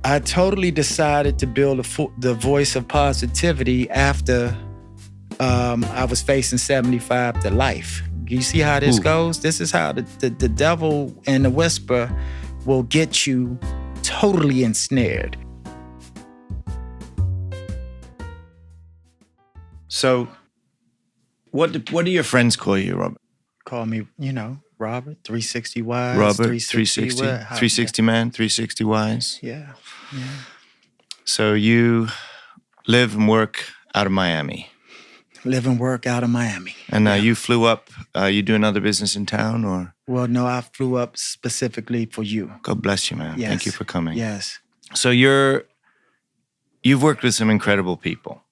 I totally decided to build the voice of positivity after I was facing 75 to life. You see how this Ooh. goes? This is how the devil and the whisper will get you totally ensnared. So, what do your friends call you, Robert? Call me, Robert, 360 Wise, Robert, 360 what? 360 man, 360 wise. Yeah. So you live and work out of Miami. Live and work out of Miami. And you flew up, you do another business in town, or? Well, no, I flew up specifically for you. God bless you, man. Yes. Thank you for coming. Yes. So you've worked with some incredible people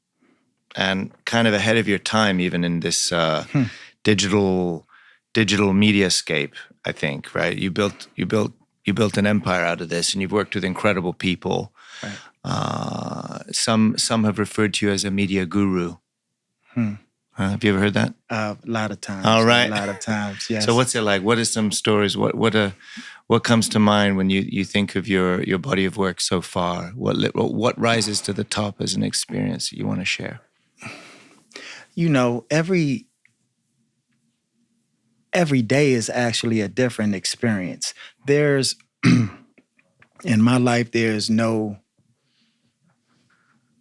and kind of ahead of your time, even in this digital mediascape, I think, right? You built an empire out of this, and you've worked with incredible people. Right. Some have referred to you as a media guru. Have you ever heard that? A lot of times. All right. A lot of times, yes. So what's it like? What are some stories? What comes to mind when you think of your body of work so far? What rises to the top as an experience that you want to share? Every day is actually a different experience. There's in my life, there's no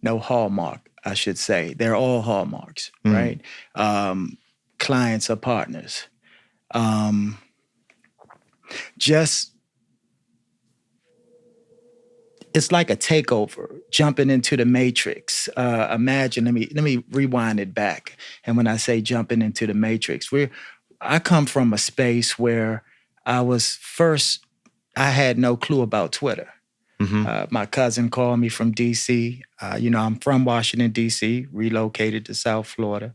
hallmark, I should say. They're all hallmarks, right? Clients or partners. It's like a takeover, jumping into the matrix. Imagine, let me rewind it back. And when I say jumping into the matrix, I come from a space where I had no clue about Twitter. My cousin called me from D.C. I'm from Washington, D.C., relocated to South Florida,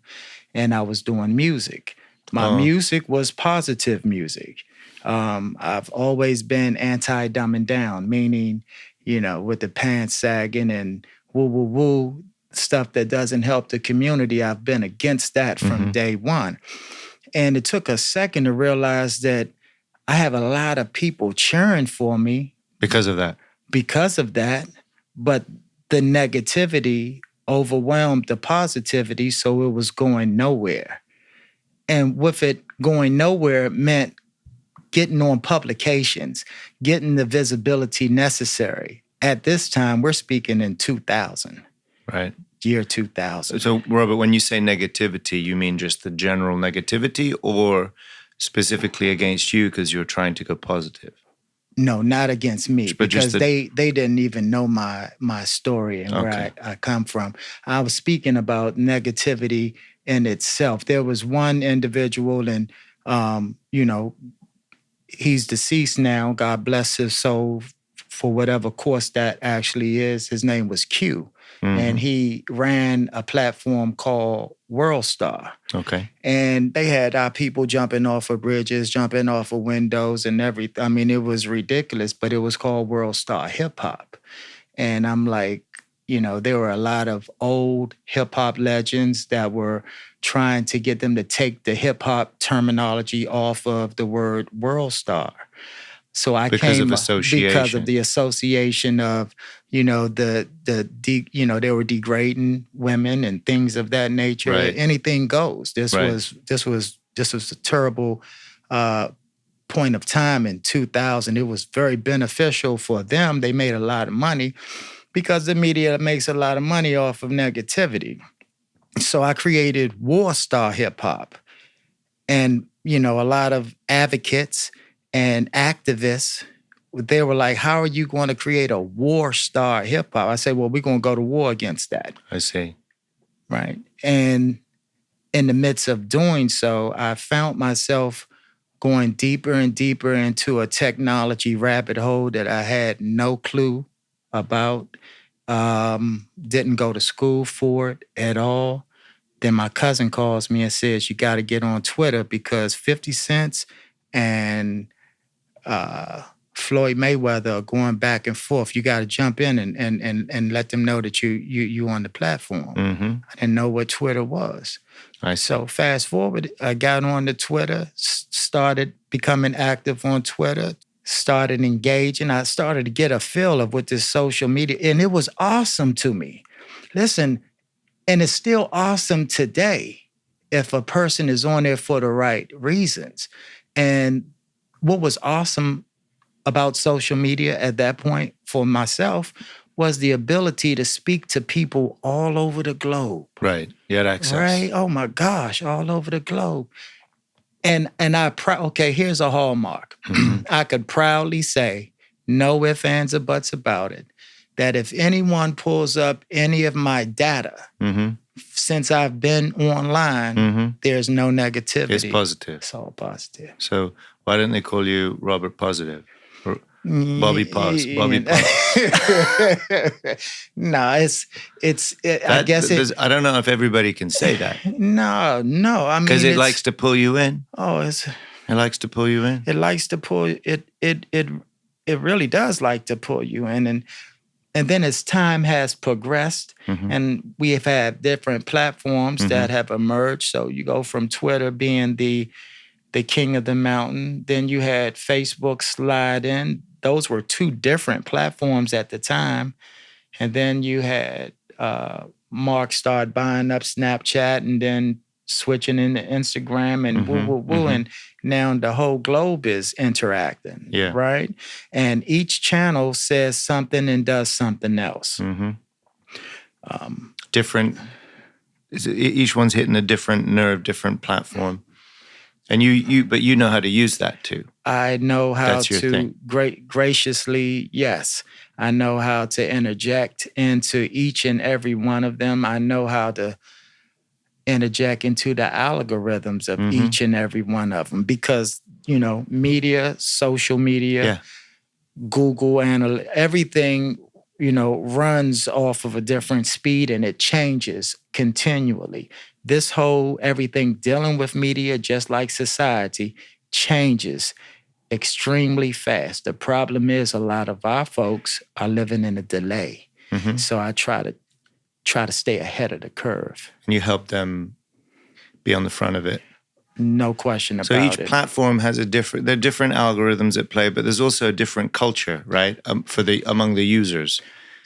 and I was doing music. My music was positive music. I've always been anti-dumbing down, meaning, with the pants sagging and woo-woo-woo, stuff that doesn't help the community. I've been against that from day one. And it took a second to realize that I have a lot of people cheering for me. Because of that? Because of that, but the negativity overwhelmed the positivity, so it was going nowhere. And with it going nowhere, it meant getting on publications, getting the visibility necessary. At this time, we're speaking in 2000. Right. Year 2000. So, Robert, when you say negativity, you mean just the general negativity or specifically against you because you're trying to go positive? No, not against me, because they didn't even know my story and where I come from. I was speaking about negativity in itself. There was one individual, and he's deceased now. God bless his soul for whatever course that actually is. His name was Q. And he ran a platform called World Star. Okay. And they had our people jumping off of bridges, jumping off of windows and everything. I mean, it was ridiculous, but it was called World Star Hip Hop. And I'm like, there were a lot of old hip hop legends that were trying to get them to take the hip hop terminology off of the word World Star. So because of the association of, they were degrading women and things of that nature. Right. Anything goes. This was a terrible point of time in 2000. It was very beneficial for them. They made a lot of money because the media makes a lot of money off of negativity. So I created War Star Hip Hop, and a lot of advocates and activists, they were like, how are you going to create a war star hip hop? I said, well, we're going to go to war against that. I see. Right. And in the midst of doing so, I found myself going deeper and deeper into a technology rabbit hole that I had no clue about. Didn't go to school for it at all. Then my cousin calls me and says, you got to get on Twitter because 50 Cent and Floyd Mayweather are going back and forth. You got to jump in and let them know that you on the platform. I didn't know what Twitter was. So fast forward, I got on the Twitter, started becoming active on Twitter. started engaging. I started to get a feel of what this social media, and it was awesome to me. Listen, and it's still awesome today if a person is on there for the right reasons. And what was awesome about social media at that point for myself was the ability to speak to people all over the globe. Right. You had access. Right? Oh my gosh, all over the globe. And okay, here's a hallmark. I could proudly say, no ifs, ands, or buts about it, that if anyone pulls up any of my data since I've been online, there's no negativity. It's positive. It's all positive. So why didn't they call you Robert Positive? Or Bobby Pos. Bobby Pos. No, I guess it. I don't know if everybody can say that. No. I mean, because it likes to pull you in. It likes to pull you in. It likes to pull it. It really does like to pull you in, and then as time has progressed, and we have had different platforms that have emerged. So you go from Twitter being the king of the mountain, then you had Facebook slide in. Those were two different platforms at the time. And then you had Mark start buying up Snapchat and then switching into Instagram and woo. And now the whole globe is interacting, right? And each channel says something and does something else. Different. Each one's hitting a different nerve, different platform. And but you know how to use that too. I know how to graciously, yes. I know how to interject into each and every one of them. I know how to interject into the algorithms of each and every one of them because, media, social media, Google, everything, runs off of a different speed and it changes continually. This whole everything dealing with media, just like society, changes extremely fast. The problem is a lot of our folks are living in a delay. So I try to stay ahead of the curve. And you help them be on the front of it. No question about it. So each platform has there are different algorithms at play, but there's also a different culture, right? Among the users.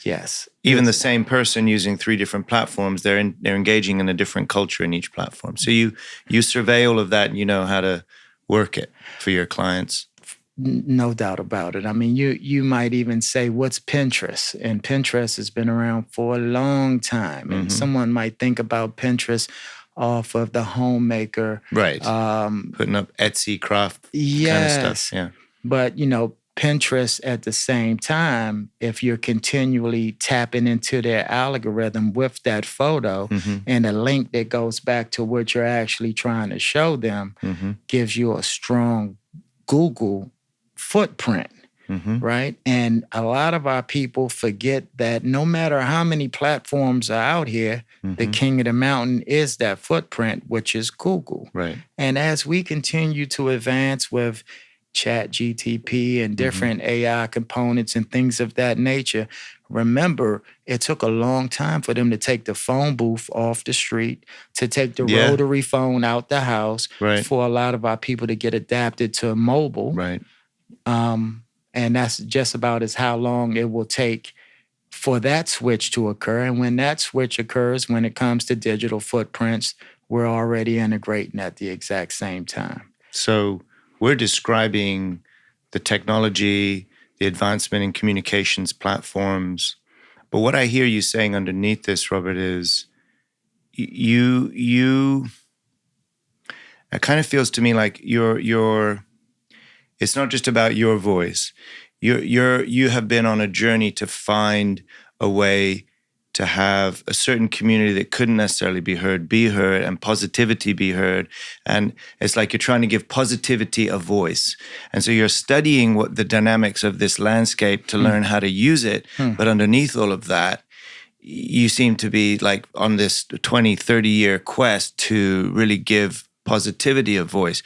Yes. Even the same person using 3 different platforms, they're engaging in a different culture in each platform. So you survey all of that and you know how to work it for your clients. No doubt about it. I mean, you might even say, what's Pinterest? And Pinterest has been around for a long time. And someone might think about Pinterest off of the homemaker. Right. Putting up Etsy craft kind of stuff. Yeah. But, Pinterest at the same time, if you're continually tapping into their algorithm with that photo and a link that goes back to what you're actually trying to show them, gives you a strong Google footprint, right? And a lot of our people forget that no matter how many platforms are out here, the king of the mountain is that footprint, which is Google. Right. And as we continue to advance with Chat GTP and different AI components and things of that nature, remember, it took a long time for them to take the phone booth off the street, to take the rotary phone out the house, for a lot of our people to get adapted to mobile. Right. And that's just about as how long it will take for that switch to occur. And when that switch occurs, when it comes to digital footprints, we're already integrating at the exact same time. So we're describing the technology, the advancement in communications platforms. But what I hear you saying underneath this, Robert, is it kind of feels to me like it's not just about your voice. You have been on a journey to find a way to have a certain community that couldn't necessarily be heard, and positivity be heard. And it's like you're trying to give positivity a voice. And so you're studying what the dynamics of this landscape to learn how to use it. But underneath all of that, you seem to be like on this 20, 30-year quest to really give positivity a voice.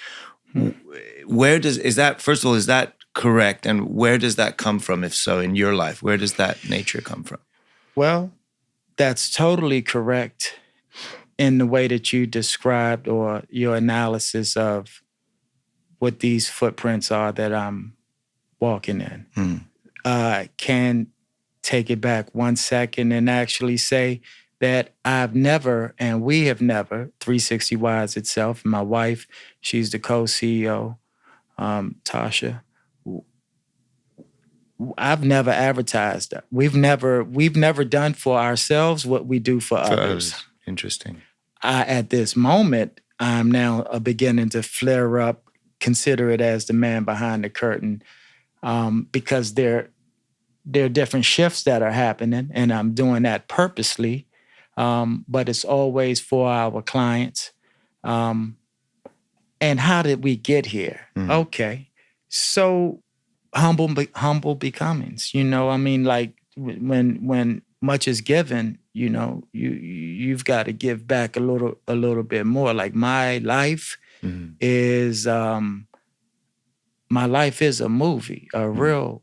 Is that correct? And where does that come from, if so, in your life? Where does that nature come from? Well, that's totally correct in the way that you described or your analysis of what these footprints are that I'm walking in. Mm. Can take it back 1 second and actually say that I've never, and we have never, 360 Wise itself, my wife, she's the co-CEO, Tasha. I've never advertised. We've never done for ourselves what we do for others. Interesting. At this moment, I'm now beginning to flare up, consider it as the man behind the curtain, because there are different shifts that are happening, and I'm doing that purposely. But it's always for our clients. And how did we get here? Mm. Okay, so humble becomings. I mean, like when much is given, you've got to give back a little bit more. Like my life is a movie, a real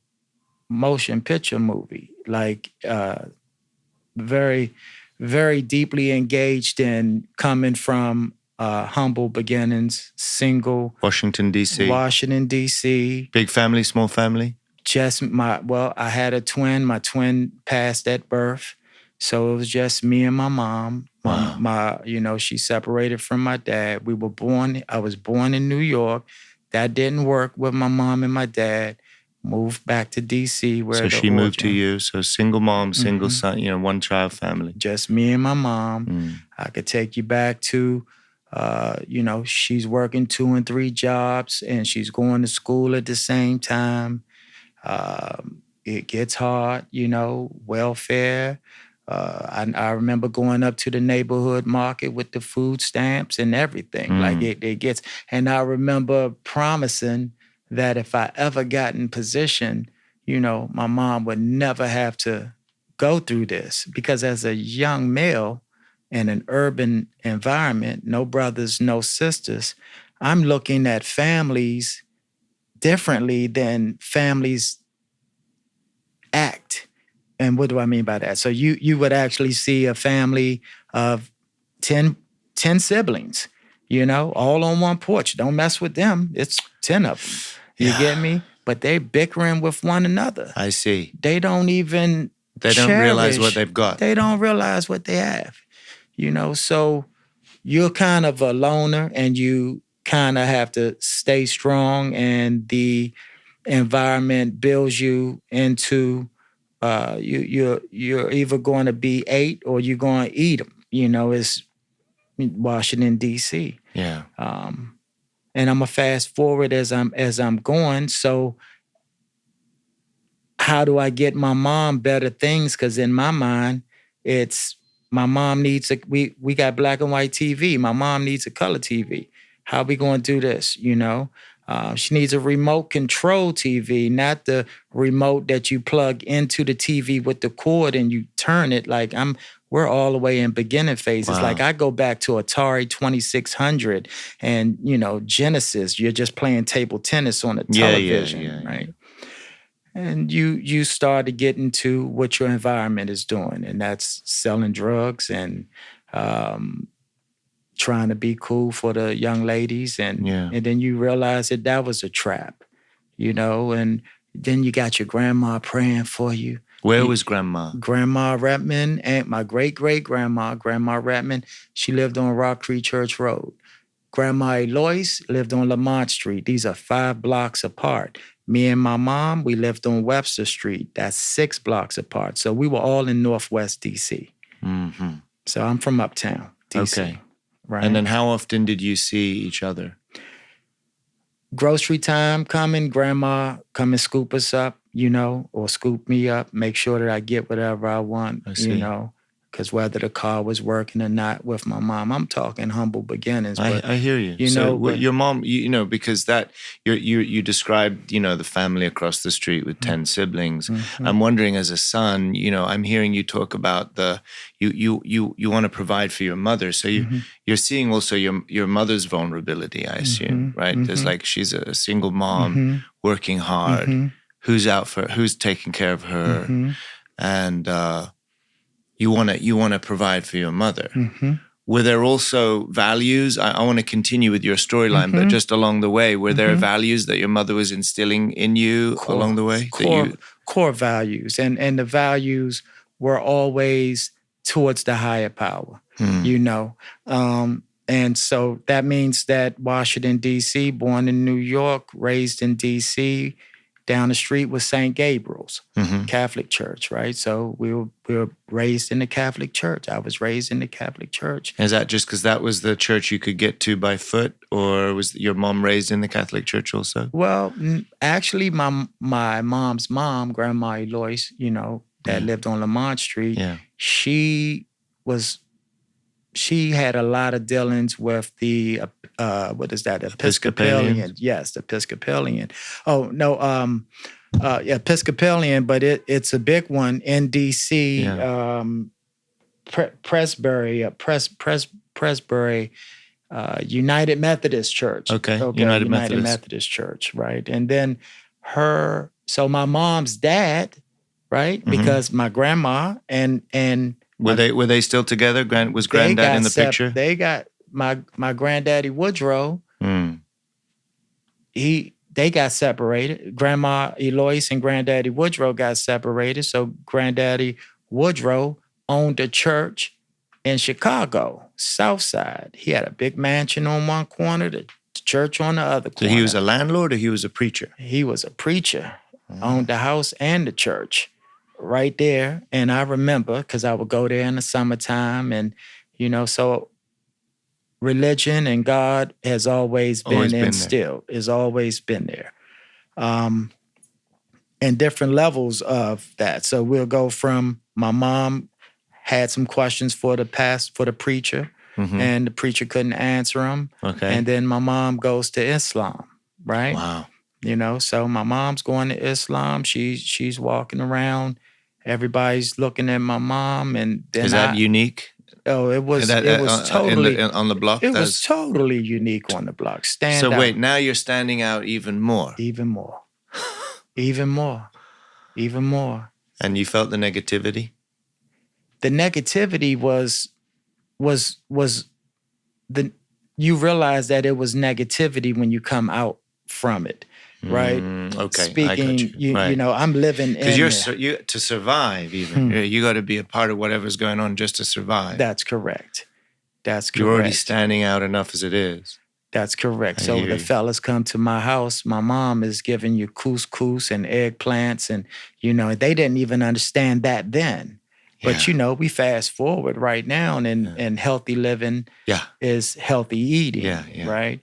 motion picture movie. Like very, very deeply engaged in coming from humble beginnings, single. Washington, D.C. Washington, D.C. Big family, small family? Just I had a twin. My twin passed at birth. So it was just me and my mom. Wow. She separated from my dad. I was born in New York. That didn't work with my mom and my dad. Moved back to D.C. So she moved to you. So single mom, single son, one child family. Just me and my mom. I could take you back to, she's working 2 and 3 jobs and she's going to school at the same time. It gets hard, welfare. I remember going up to the neighborhood market with the food stamps and everything. Like it gets, and I remember promising that if I ever got in position, my mom would never have to go through this. Because as a young male in an urban environment, no brothers, no sisters, I'm looking at families differently than families act. And what do I mean by that? So you would actually see a family of 10 siblings, all on one porch. Don't mess with them. It's 10 of them. You get me? But they bickering with one another. I see. They don't even They don't realize what they've got. They don't realize what they have. So you're kind of a loner and you kind of have to stay strong, and the environment builds you into you're either going to be ate or you're going to eat them. It's Washington, D.C. Yeah. And I'm a fast forward as I'm going. So how do I get my mom better things? Because in my mind, it's my mom needs we got black and white TV. My mom needs a color TV. How are we going to do this? She needs a remote control TV, not the remote that you plug into the TV with the cord and you turn it. Like we're all the way in beginning phases. Wow. Like I go back to Atari 2600 and, Genesis. You're just playing table tennis on a television, right? And you start to get into what your environment is doing, and that's selling drugs and trying to be cool for the young ladies. And then you realize that was a trap, and then you got your grandma praying for you. Where was Grandma? Grandma Redman, and my great-great-grandma, Grandma Redman, she lived on Rock Creek Church Road. Grandma Eloise lived on Lamont Street. These are 5 blocks apart. Me and my mom, we lived on Webster Street. That's 6 blocks apart. So we were all in Northwest D.C. Mm-hmm. So I'm from Uptown, D.C. Okay. Right. And then how often did you see each other? Grocery time coming, Grandma come and scoop us up, or scoop me up, make sure that I get whatever I want, because whether the car was working or not with my mom, I'm talking humble beginnings. But, I hear you. Your mom, because that you described, the family across the street with 10 siblings. Mm-hmm. I'm wondering, as a son, I'm hearing you talk about you want to provide for your mother. So you're seeing also your mother's vulnerability, I assume, right? Mm-hmm. There's like she's a single mom working hard, who's taking care of her, and you want to provide for your mother. were there also values? I want to continue with your storyline, but just along the way, were there values that your mother was instilling in you along the way? Core values. And the values were always towards the higher power, you know. And so that means that Washington, D.C., born in New York, raised in D.C., down the street was St. Gabriel's Catholic Church, right? So we were raised in the Catholic Church. I was raised in the Catholic Church. Is that just because that was the church you could get to by foot, or was your mom raised in the Catholic Church also? Well, actually, my mom's mom, Grandma Eloise, you know, that lived on Lamont Street, she had a lot of dealings with the what is that? Episcopalian. Yes, the Episcopalian. Oh no, Episcopalian, but it's a big one in D.C. Presbury, United Methodist Church. Okay, United Methodist Church, right? And then so my mom's dad, right? Because my grandma and were they still together? Was Granddad in the picture? They got my granddaddy Woodrow. They got separated. Grandma Eloise and Granddaddy Woodrow got separated. So Granddaddy Woodrow owned a church in Chicago, South Side. He had a big mansion on one corner, the church on the other corner. So he was a landlord, or he was a preacher? He was a preacher. Owned the house and the church right there. And I remember, because I would go there in the summertime, and, you know, so religion and God has always been instilled, has always been there. And different levels of that. So we'll go from my mom had some questions for the preacher, and the preacher couldn't answer them. Okay. And then my mom goes to Islam, right? Wow. You know, so my mom's going to Islam. She's walking around. Everybody's looking at my mom, and then is that unique? Oh, it was totally on the block. It was totally unique on the block. So wait, now you're standing out even more. Even more. Even more. Even more. And you felt the negativity? The negativity was you realize that it was negativity when you come out from it. Right. Okay. Speaking, you know, I'm living in because to survive. Even you got to be a part of whatever's going on just to survive. That's correct. You're already standing out enough as it is. That's correct. So the fellas come to my house. My mom is giving you couscous and eggplants, and you know they didn't even understand that then. But you know, we fast forward right now, and healthy living is healthy eating. Right.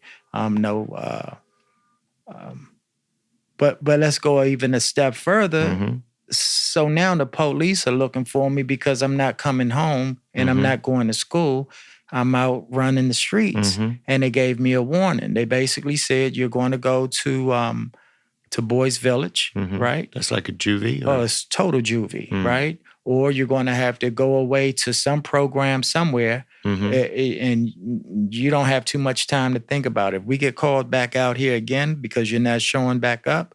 But let's go even a step further. So now the police are looking for me because I'm not coming home and I'm not going to school. I'm out running the streets, and they gave me a warning. They basically said you're going to go to Boys Village, right? That's like a juvie. Oh, it's total juvie, right? Or you're going to have to go away to some program somewhere, and you don't have too much time to think about it. If we get called back out here again because you're not showing back up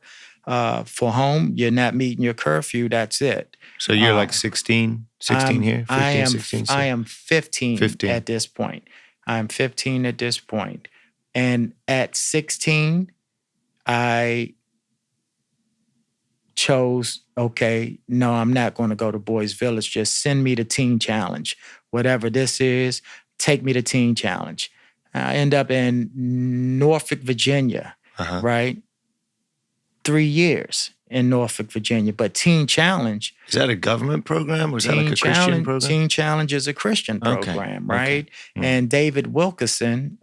for home, you're not meeting your curfew, that's it. So you're like 16 here? 15, 16? I am 15 at this point. I'm 15 at this point. And at 16, I chose, okay, no, I'm not going to go to Boys Village. Just send me to Teen Challenge. Whatever this is, take me to Teen Challenge. I end up in Norfolk, Virginia, right? 3 years in Norfolk, Virginia. But Teen Challenge... Is that a government program, or is that like a Christian program? Teen Challenge is a Christian program, right? Okay. And David Wilkerson,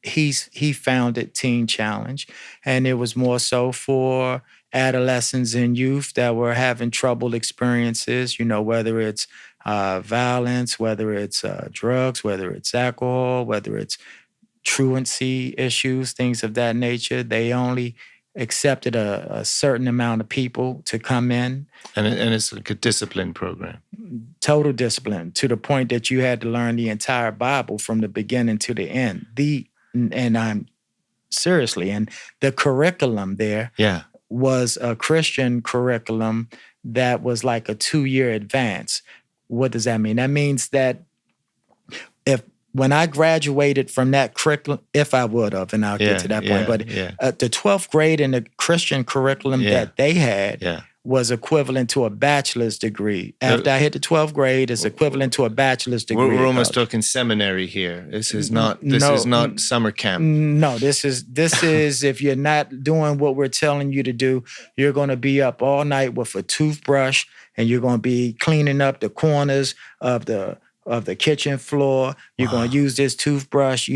he founded Teen Challenge, and it was more so for adolescents and youth that were having troubled experiences, you know, whether it's violence, whether it's drugs, whether it's alcohol, whether it's truancy issues, things of that nature. They only accepted a certain amount of people to come in. And it's like a discipline program. Total discipline, to the point that you had to learn the entire Bible from the beginning to the end. And I'm seriously, and the curriculum there was a Christian curriculum that was like a 2-year advance. What does that mean? That means that if when I graduated from that curriculum, if I would have, and I'll get to that point, but the 12th grade in the Christian curriculum that they had was equivalent to a bachelor's degree. After I hit the 12th grade, it's equivalent to a bachelor's degree. We're almost talking seminary here. This is not summer camp. No, this is if you're not doing what we're telling you to do, you're going to be up all night with a toothbrush, and you're going to be cleaning up the corners of the kitchen floor. You're going to use this toothbrush,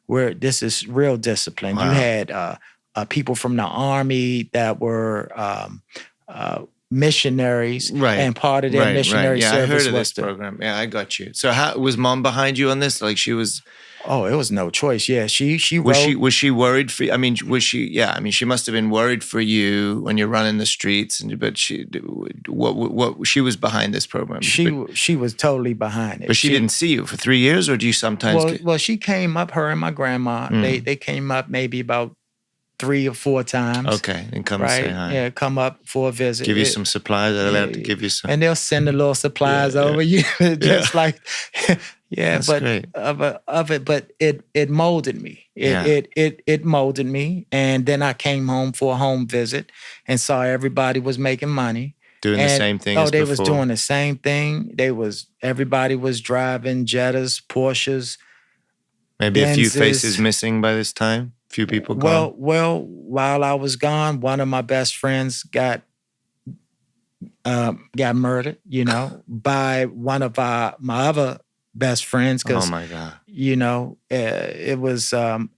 where this is real discipline. You had people from the Army that were missionaries, and part of their missionary service I heard of was this program. Yeah, I got you. So how was Mom behind you on this? Like she was... Oh, it was no choice. Yeah, she was she worried for you? I mean, was she? Yeah, I mean, she must have been worried for you when you're running the streets. But what she was behind this program. She was totally behind it. But she didn't see you for 3 years, or do you sometimes? Well, she came up. Her and my grandma. They came up maybe about 3 or 4 times. Okay, and come and say hi. Yeah, come up for a visit. Give you some supplies. They're allowed to give you some. And they'll send the little supplies over you, just like. That's great. But it molded me. It molded me, and then I came home for a home visit and saw everybody was making money, doing the same thing. As they was doing the same thing. Everybody was driving Jettas, Porsches. Maybe Benzes. A few faces missing by this time. A few people gone. Well, while I was gone, one of my best friends got murdered. By one of my other best friends, because oh my God, it was but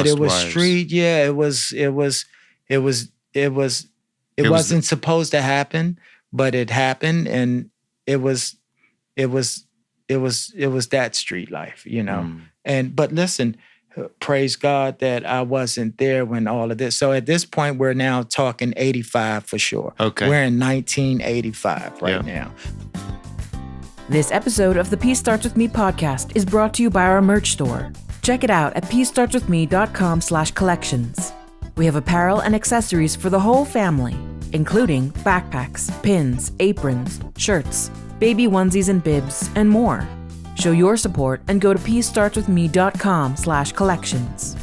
it was street. Yeah, it wasn't supposed to happen, but it happened, and it was that street life, but listen, praise God that I wasn't there when all of this. So at this point, we're now talking 85 for sure. Okay, we're in 1985 right now. This episode of the Peace Starts With Me podcast is brought to you by our merch store. Check it out at peacestartswithme.com/collections. We have apparel and accessories for the whole family, including backpacks, pins, aprons, shirts, baby onesies and bibs, and more. Show your support and go to peacestartswithme.com/collections.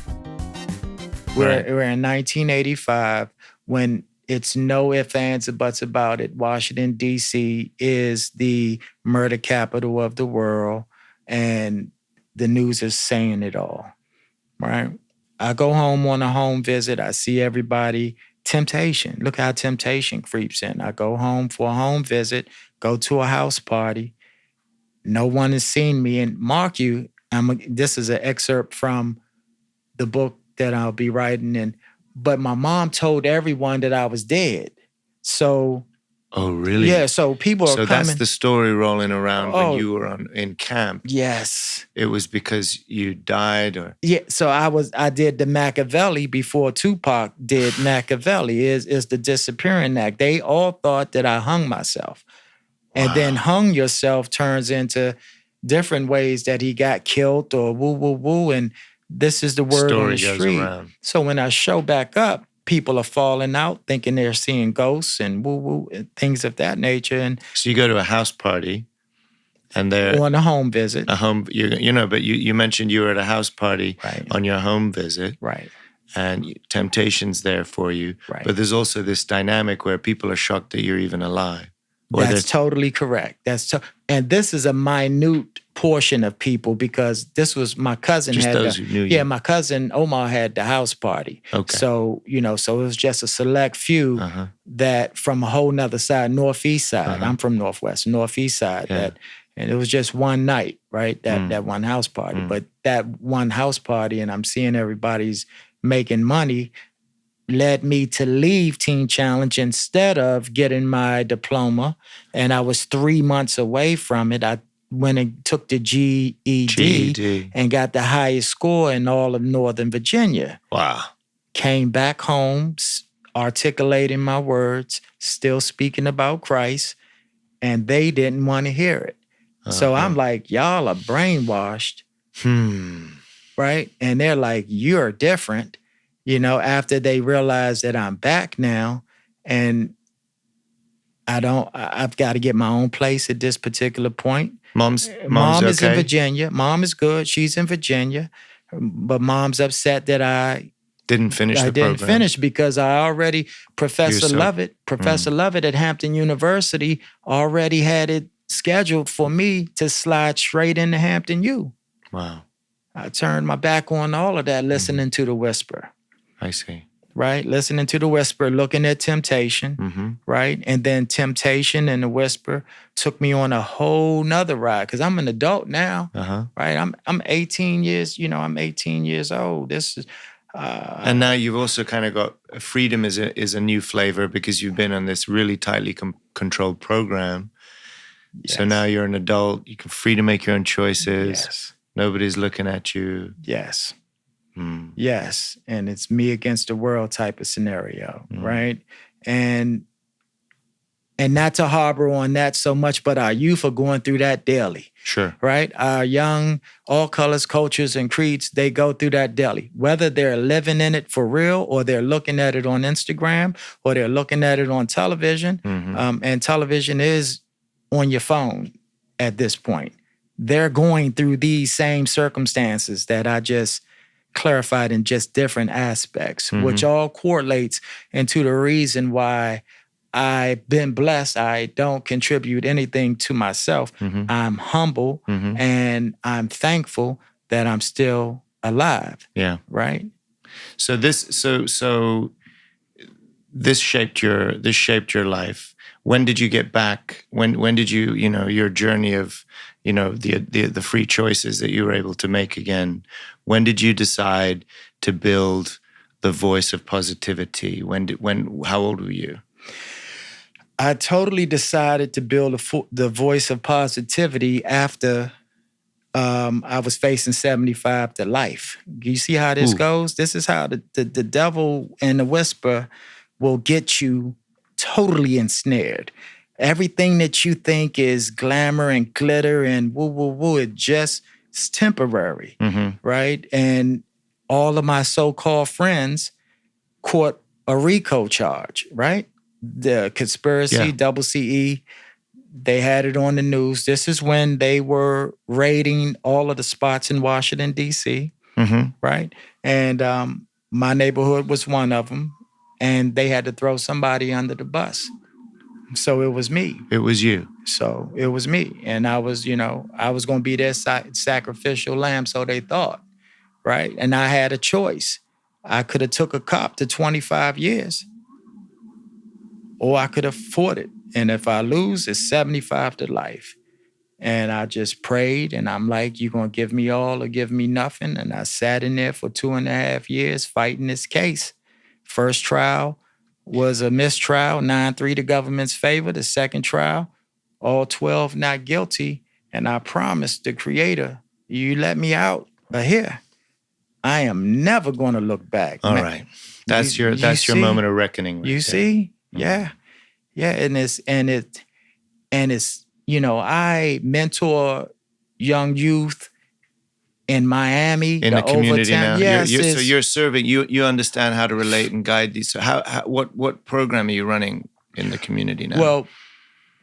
We're in 1985 when it's no ifs, ands, or buts about it. Washington, D.C. is the murder capital of the world, and the news is saying it all, right? I go home on a home visit. I see everybody. Temptation. Look how temptation creeps in. I go home for a home visit, go to a house party. No one has seen me. And mark you, this is an excerpt from the book that I'll be writing. But my mom told everyone that I was dead. So. Oh, really? Yeah, so people are coming. So that's the story rolling around when you were in camp. Yes. It was because you died, or? Yeah, so I did the Machiavelli before Tupac did Machiavelli, is the disappearing act. They all thought that I hung myself. And then hung yourself turns into different ways that he got killed or woo, woo, woo. And this is the word on the street. Around. So when I show back up, people are falling out, thinking they're seeing ghosts and woo, woo, and things of that nature. And so you go to a house party, and they're on a home visit. But you mentioned you were at a house party on your home visit. Right. And temptation's there for you. Right. But there's also this dynamic where people are shocked that you're even alive. That's totally correct. And this is a minute portion of people, because this was my cousin. Just those who knew you. Yeah, my cousin Omar had the house party. Okay. So, so it was just a select few that from a whole nother side, northeast side. I'm from northwest, northeast side. And it was just one night, right? That one house party. But that one house party, and I'm seeing everybody's making money, led me to leave Teen Challenge instead of getting my diploma. And I was 3 months away from it. I went and took the GED and got the highest score in all of Northern Virginia. Wow. Came back home, articulating my words, still speaking about Christ, and they didn't want to hear it. So I'm like, y'all are brainwashed, right? And they're like, you're different. After they realize that I'm back now, and I've got to get my own place at this particular point. Mom's Mom is in okay? Virginia. Mom is good. She's in Virginia. But mom's upset that Didn't finish I the didn't program. finish because I already, Professor Lovett at Hampton University already had it scheduled for me to slide straight into Hampton U. Wow. I turned my back on all of that, listening to the whisper. I see. Right? Listening to the whisper, looking at temptation, right? And then temptation and the whisper took me on a whole nother ride because I'm an adult now, right? I'm 18 years, I'm 18 years old. This is... and now you've also kind of got freedom is a new flavor because you've been on this really tightly controlled program. Yes. So now you're an adult. You can free to make your own choices. Yes. Nobody's looking at you. Yes. Yes. And it's me against the world type of scenario, right? And not to harbor on that so much, but our youth are going through that daily. Sure. Right? Our young, all colors, cultures, and creeds, they go through that daily. Whether they're living in it for real or they're looking at it on Instagram or they're looking at it on television, and television is on your phone at this point. They're going through these same circumstances that I just clarified in just different aspects, which all correlates into the reason why I've been blessed. I don't contribute anything to myself. I'm humble and I'm thankful that I'm still alive. Yeah. Right. So this shaped your life. When did you get back? When did you, your journey of, the free choices that you were able to make again? When did you decide to build the voice of positivity? How old were you? I totally decided to build the voice of positivity after I was facing 75 to life. You see how this goes? This is how the devil and the whisper will get you totally ensnared. Everything that you think is glamour and glitter and woo, it just is temporary, right? And all of my so-called friends caught a RICO charge, right? The conspiracy, double CE, they had it on the news. This is when they were raiding all of the spots in Washington, D.C., right? And my neighborhood was one of them, and they had to throw somebody under the bus. So it was me. It was you. So it was me. And I was going to be their sacrificial lamb, so they thought, right? And I had a choice. I could have took a cop to 25 years, or I could afford it. And if I lose, it's 75 to life. And I just prayed, and I'm like, you going to give me all or give me nothing? And I sat in there for 2.5 years fighting this case. First trial was a mistrial, 9-3 to government's favor. The second trial, all 12 not guilty. And I promised the Creator, you let me out of here, I am never going to look back. All right. That's your moment of reckoning. Right you there. See? Yeah. And it's I mentor young youth in Miami, in the community now. Yes, so you're serving. You understand how to relate and guide these. So what program are you running in the community now? Well,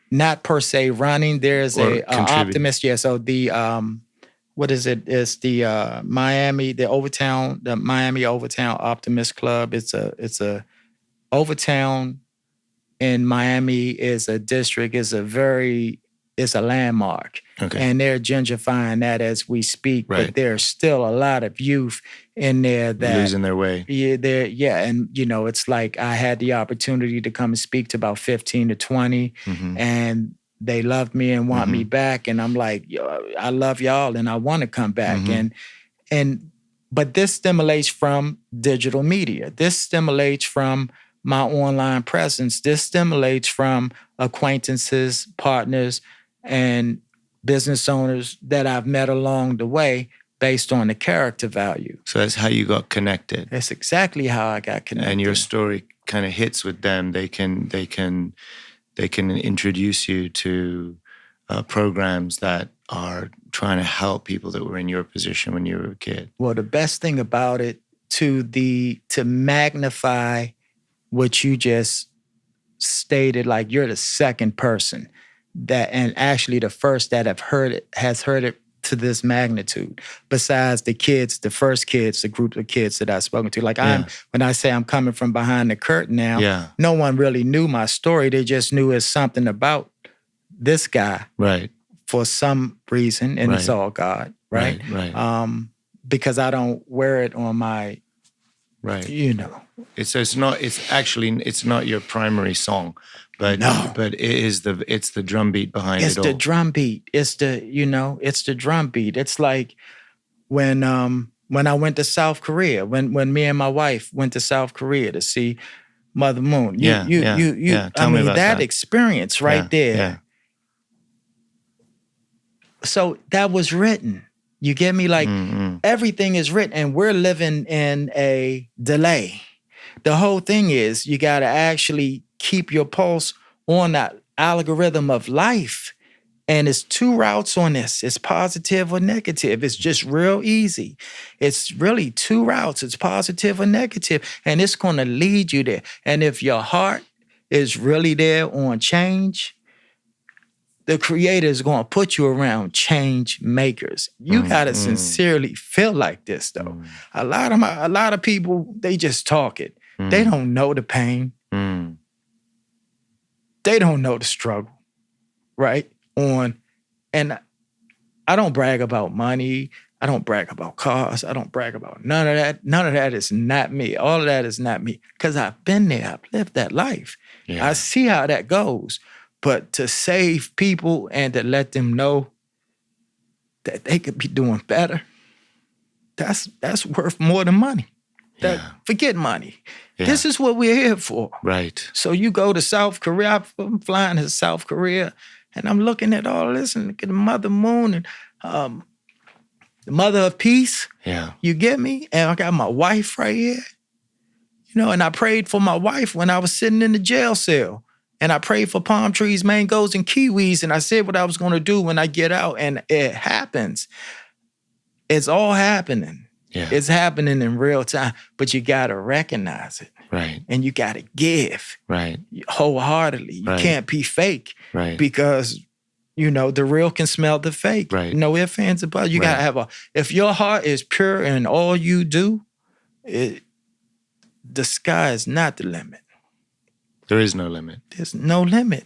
not per se running. There's a optimist. Yeah. So the what is it? It's the Miami Overtown Optimist Club. It's a Overtown in Miami is a district. It's a landmark. Okay. And they're gentrifying that as we speak. Right. But there's still a lot of youth in there that losing their way. Yeah, and it's like I had the opportunity to come and speak to about 15 to 20, and they love me and want me back. And I'm like, I love y'all and I want to come back. But this stimulates from digital media. This stimulates from my online presence. This stimulates from acquaintances, partners, and business owners that I've met along the way based on the character value. So that's how you got connected. That's exactly how I got connected. And your story kind of hits with them. They can introduce you to programs that are trying to help people that were in your position when you were a kid. Well, the best thing about it, to magnify what you just stated like you're the second person that, and actually the first that has heard it to this magnitude. Besides the kids, the first kids, the group of kids that I've spoken to. Like when I say I'm coming from behind the curtain now, no one really knew my story. They just knew it's something about this guy, right, for some reason, and it's all God, right? Right. Because I don't wear it on my, you know. It's not your primary song, but it's the drum beat behind it all. It's the drum beat. It's the drum beat. It's like when I went to South Korea, when me and my wife went to South Korea to see Mother Moon. Tell me about that experience right there. Yeah. So that was written. You get me? Like everything is written, and we're living in a delay. The whole thing is you got to actually keep your pulse on that algorithm of life. And it's 2 routes on this. It's positive or negative. It's just real easy. It's really 2 routes. It's positive or negative. And it's going to lead you there. And if your heart is really there on change, the Creator is going to put you around change makers. You got to sincerely feel like this, though. A lot of people, they just talk it. They don't know the pain. They don't know the struggle, right? And I don't brag about money. I don't brag about cars. I don't brag about none of that. None of that is not me. All of that is not me. Because I've been there. I've lived that life. Yeah. I see how that goes. But to save people and to let them know that they could be doing better, that's worth more than money. Forget money. Yeah. This is what we're here for. Right. So you go to South Korea. I'm flying to South Korea, and I'm looking at all this and look at the Mother Moon and the Mother of Peace. Yeah. You get me? And I got my wife right here. You know, and I prayed for my wife when I was sitting in the jail cell. And I prayed for palm trees, mangoes, and kiwis. And I said what I was going to do when I get out. And it happens. It's all happening. Yeah. It's happening in real time. But you got to recognize it. Right. And you got to give. Right. Wholeheartedly. You can't be fake. Right. Because, you know, the real can smell the fake. Right. No ifs, ands, or buts. You got to have if your heart is pure in all you do, the sky is not the limit. There is no limit. There's no limit.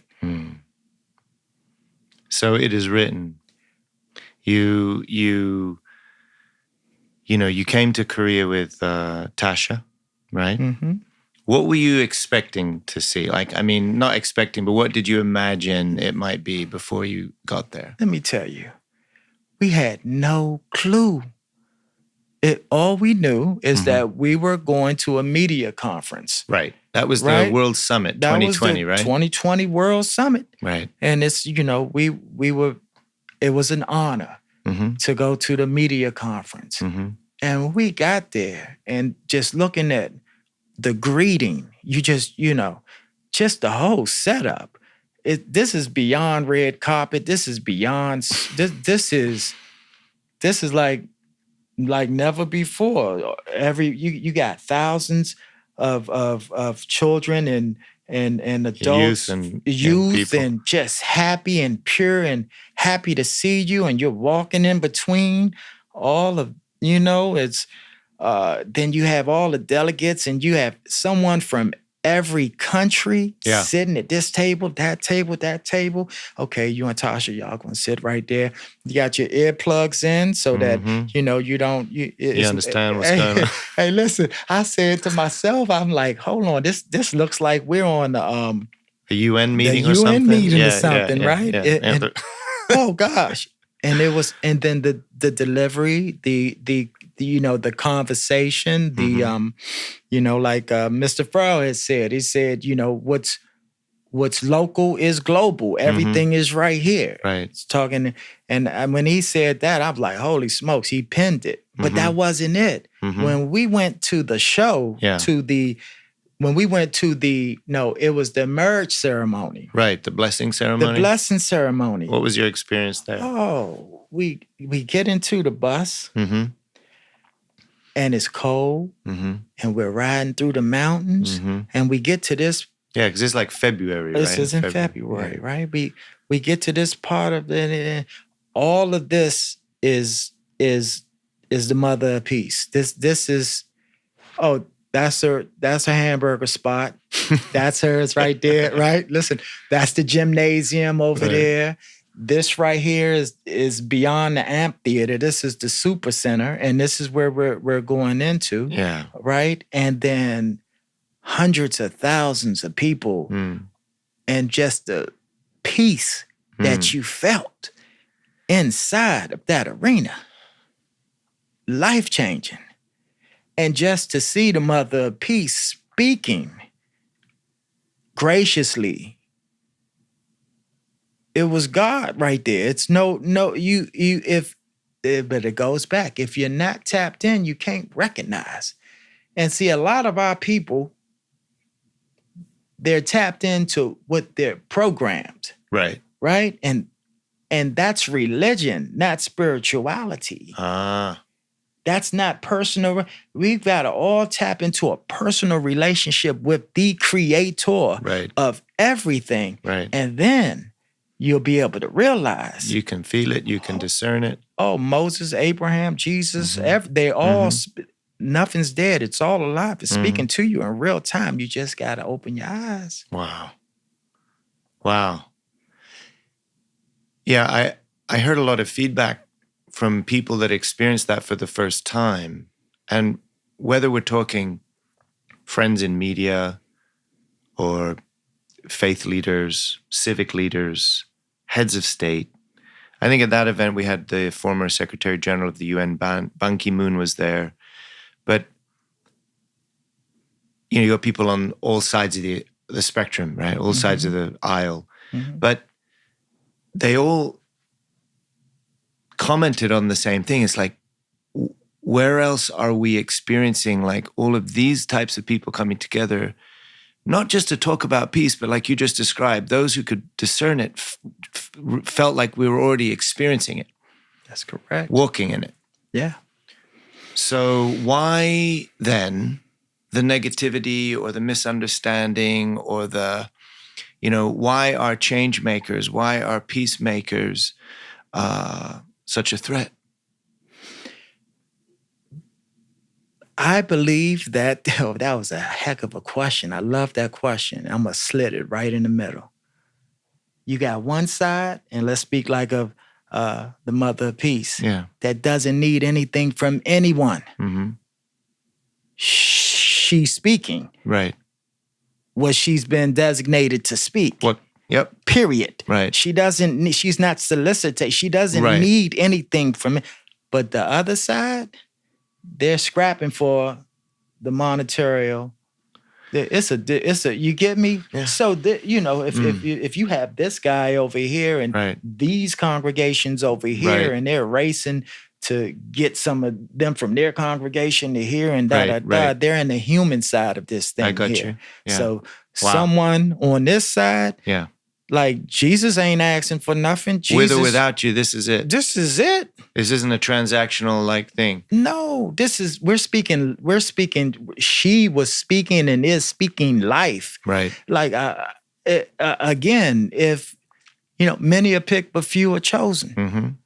So it is written. You came to Korea with Tasha, right? Mm-hmm. What were you expecting to see? Like, I mean, not expecting, but what did you imagine it might be before you got there? Let me tell you, we had no clue. All we knew is that we were going to a media conference. Right. That was the World Summit 2020, right? 2020 World Summit. Right. And it's, you know, it was an honor to go to the media conference. Mm-hmm. And when we got there and just looking at the greeting, just the whole setup. This is beyond red carpet. This is beyond, this is like never before. You got thousands of children and adults, youth and just happy and pure and happy to see you, and you're walking in between all of, it's then you have all the delegates, and you have someone from every country sitting at this table, that table, that table. Okay, you and Tasha, y'all gonna sit right there. You got your earplugs in so that, you don't... You understand what's going on. Hey, listen, I said to myself, I'm like, hold on, this looks like we're on the... a UN meeting or something? Or something, right? Yeah. Oh, gosh. And then the delivery, the conversation, like Mr. Farrell has said. He said, what's local is global. Everything is right here. Right. It's talking, and when he said that, I'm like, holy smokes, he pinned it. But that wasn't it. When we went to the show, it was the marriage ceremony. Right, the blessing ceremony. The blessing ceremony. What was your experience there? Oh, we get into the bus. And it's cold, and we're riding through the mountains, and we get to this Yeah, because it's like February, right? This is in February, right? We get to this part of it, and all of this is the mother of peace. This is that's her hamburger spot. That's hers right there, right? Listen, that's the gymnasium over there. This right here is beyond the amphitheater. This is the super center, and this is where we're going into. Yeah. Right? And then hundreds of thousands of people and just the peace that you felt inside of that arena. Life-changing. And just to see the mother of peace speaking graciously, it was God right there. It's but it goes back. If you're not tapped in, you can't recognize. And see, a lot of our people, they're tapped into what they're programmed. Right. Right? And that's religion, not spirituality. That's not personal. We've got to all tap into a personal relationship with the creator of everything. Right. And then you'll be able to realize. You can feel it. You can discern it. Oh, Moses, Abraham, Jesus, they all, nothing's dead. It's all alive. It's speaking to you in real time. You just got to open your eyes. Wow. Yeah, I heard a lot of feedback from people that experienced that for the first time. And whether we're talking friends in media or faith leaders, civic leaders, heads of state. I think at that event we had the former Secretary General of the UN, Ban Ki-moon was there. But, you got people on all sides of the spectrum, right? All sides of the aisle. But they all commented on the same thing. It's like, where else are we experiencing like all of these types of people coming together, not just to talk about peace, but like you just described, those who could discern it felt like we were already experiencing it. That's correct. Walking in it. Yeah. So why then the negativity or the misunderstanding or the, why are change makers, why are peacemakers such a threat? I believe that was a heck of a question. I love that question. I'm going to slit it right in the middle. You got one side, and let's speak like of the mother of peace, that doesn't need anything from anyone. She's speaking. Right. What she's been designated to speak. What? Yep. Period. Right. She's not solicited. She doesn't need anything from it. But the other side, they're scrapping for the monetary. It's a. You get me? Yeah. So if you have this guy over here and these congregations over here, and they're racing to get some of them from their congregation to here and they're in the human side of this thing. I got here. you. Yeah. So someone on this side, like Jesus ain't asking for nothing. Jesus, with or without you, this is it. This is it. This isn't a transactional like thing. No, we're speaking, she was speaking and is speaking life. Right. Like, again, if, many are picked, but few are chosen.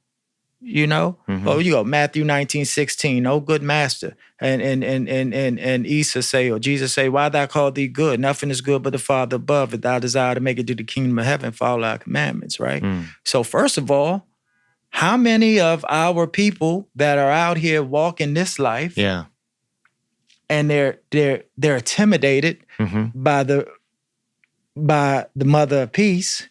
Oh, you go, Matthew 19:16, oh good master. And Isa say, or Jesus say, why thou call thee good? Nothing is good but the Father above. If thou desire to make it to the kingdom of heaven, follow our commandments, right? So first of all, how many of our people that are out here walking this life, and they're intimidated by the mother of peace?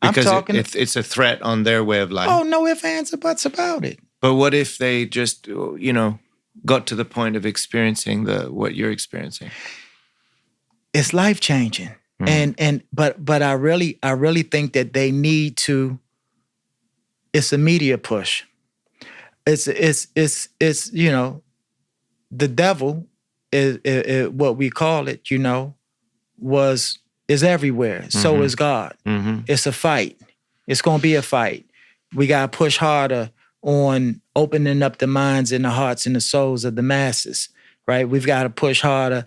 Because it's a threat on their way of life. Oh, no ifs, ands, or buts about it. But what if they just, got to the point of experiencing what you're experiencing? It's life changing, but I really think that they need to. It's a media push. It's the devil is what we call it. Is everywhere. So is God. It's a fight. It's going to be a fight. We got to push harder on opening up the minds and the hearts and the souls of the masses, right? We've got to push harder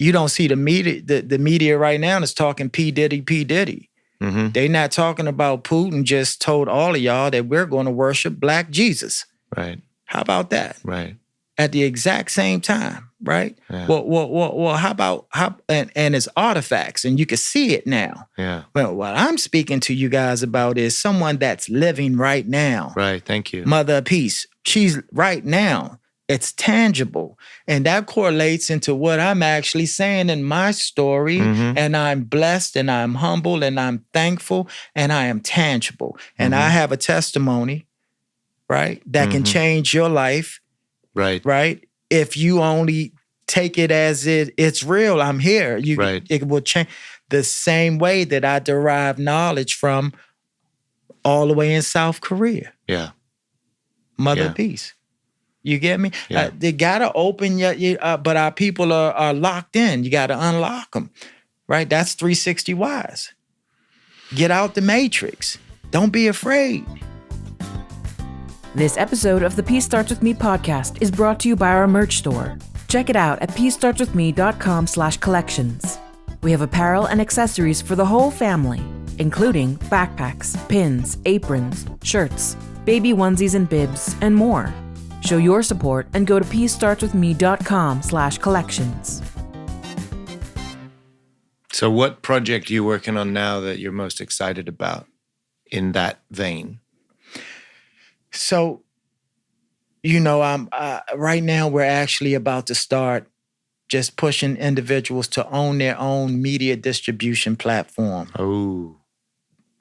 you don't see the media. The media right now is talking P. Diddy, P. Diddy. Mm-hmm. They not talking about Putin just told all of y'all that we're going to worship Black Jesus. Right. How about that? Right. At the exact same time, right? Yeah. Well, how about and it's artifacts, and you can see it now. Yeah. Well, what I'm speaking to you guys about is someone that's living right now. Right. Thank you. Mother of Peace. She's right now. It's tangible. And that correlates into what I'm actually saying in my story. Mm-hmm. And I'm blessed and I'm humble and I'm thankful and I am tangible. And Mm-hmm. I have a testimony, right, that can Mm-hmm. change your life, Right. right? If you only take it as it's real, I'm here. Right. It will change the same way that I derive knowledge from all the way in South Korea. Yeah. Mother Yeah. of Peace. You get me? Yeah. They gotta open but our people are locked in. You gotta unlock them, right? That's 360 wise. Get out the matrix. Don't be afraid. This episode of the Peace Starts With Me podcast is brought to you by our merch store. Check it out at peacestartswithme.com/collections. We have apparel and accessories for the whole family, including backpacks, pins, aprons, shirts, baby onesies and bibs, and more. Show your support and go to peacestartswithme.com/collections. So what project are you working on now that you're most excited about in that vein? So, I'm right now we're actually about to start just pushing individuals to own their own media distribution platform. Oh.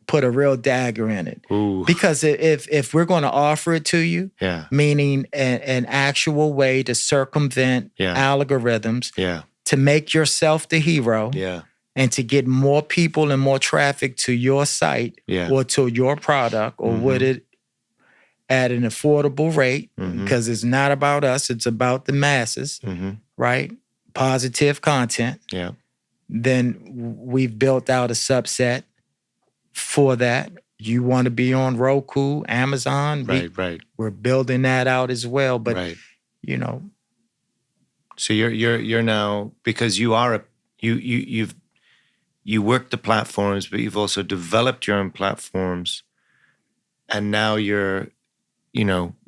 Put a real dagger in it. Ooh. Because if we're going to offer it to you, Yeah. meaning an actual way to circumvent algorithms, to make yourself the hero, Yeah. and to get more people and more traffic to your site or to your product or what it at an affordable rate, because it's not about us, it's about the masses, right? Positive content. Yeah. Then we've built out a subset for that. You want to be on Roku, Amazon. Right. We're building that out as well. But So you're now, because you are you work the platforms, but you've also developed your own platforms, and now you're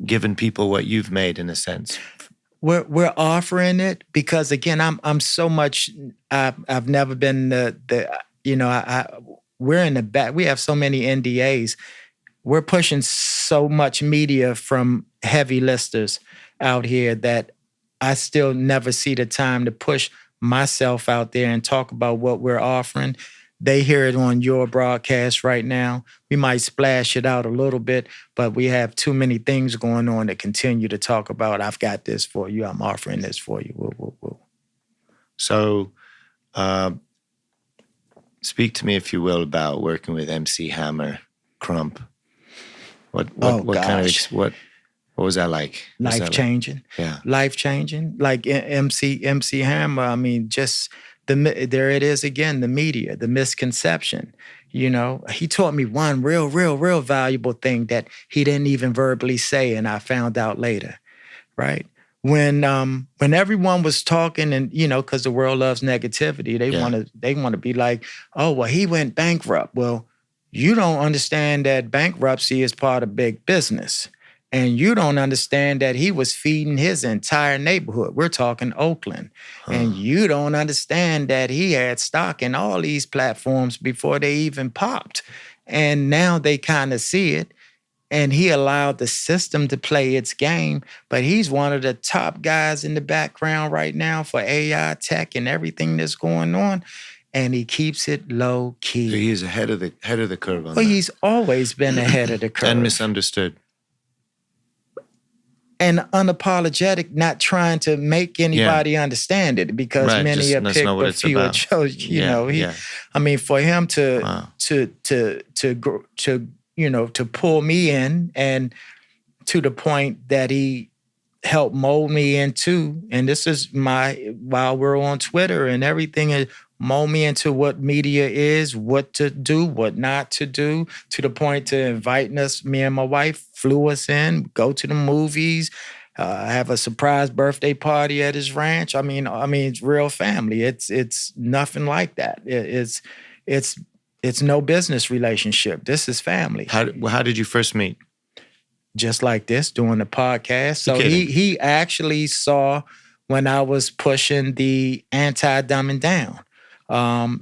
giving people what you've made in a sense. We're offering it because again, I'm so much. I've never been we're in the back. We have so many NDAs. We're pushing so much media from heavy listers out here that I still never see the time to push myself out there and talk about what we're offering. They hear it on your broadcast right now. We might splash it out a little bit, but we have too many things going on to continue to talk about. I've got this for you. I'm offering this for you. Woo. So, speak to me, if you will, about working with MC Hammer, Crump. What was that like? Life changing. Yeah. Life changing. Like MC Hammer. I mean, just there it is again. The media, the misconception. He taught me one real valuable thing that he didn't even verbally say, and I found out later. Right. When everyone was talking, and because the world loves negativity, they want to be like, oh well, he went bankrupt. Well, you don't understand that bankruptcy is part of big business, and you don't understand that he was feeding his entire neighborhood. We're talking Oakland, and you don't understand that he had stock in all these platforms before they even popped, and now they kind of see it. And he allowed the system to play its game. But he's one of the top guys in the background right now for AI tech and everything that's going on. And he keeps it low key. So he is ahead of the curve on Well, that. he's always been ahead of the curve. And misunderstood. And unapologetic, not trying to make anybody understand it, because many have picked a few have chose. I mean, for him to pull me in, and to the point that he helped mold me into, and this is while we're on Twitter and everything, mold me into what media is, what to do, what not to do, to the point to inviting us, me and my wife, flew us in, go to the movies, have a surprise birthday party at his ranch. I mean, it's real family. It's nothing like that. It's no business relationship. This is family. How did you first meet? Just like this, doing the podcast. So You're kidding. he actually saw when I was pushing the anti-dumbing down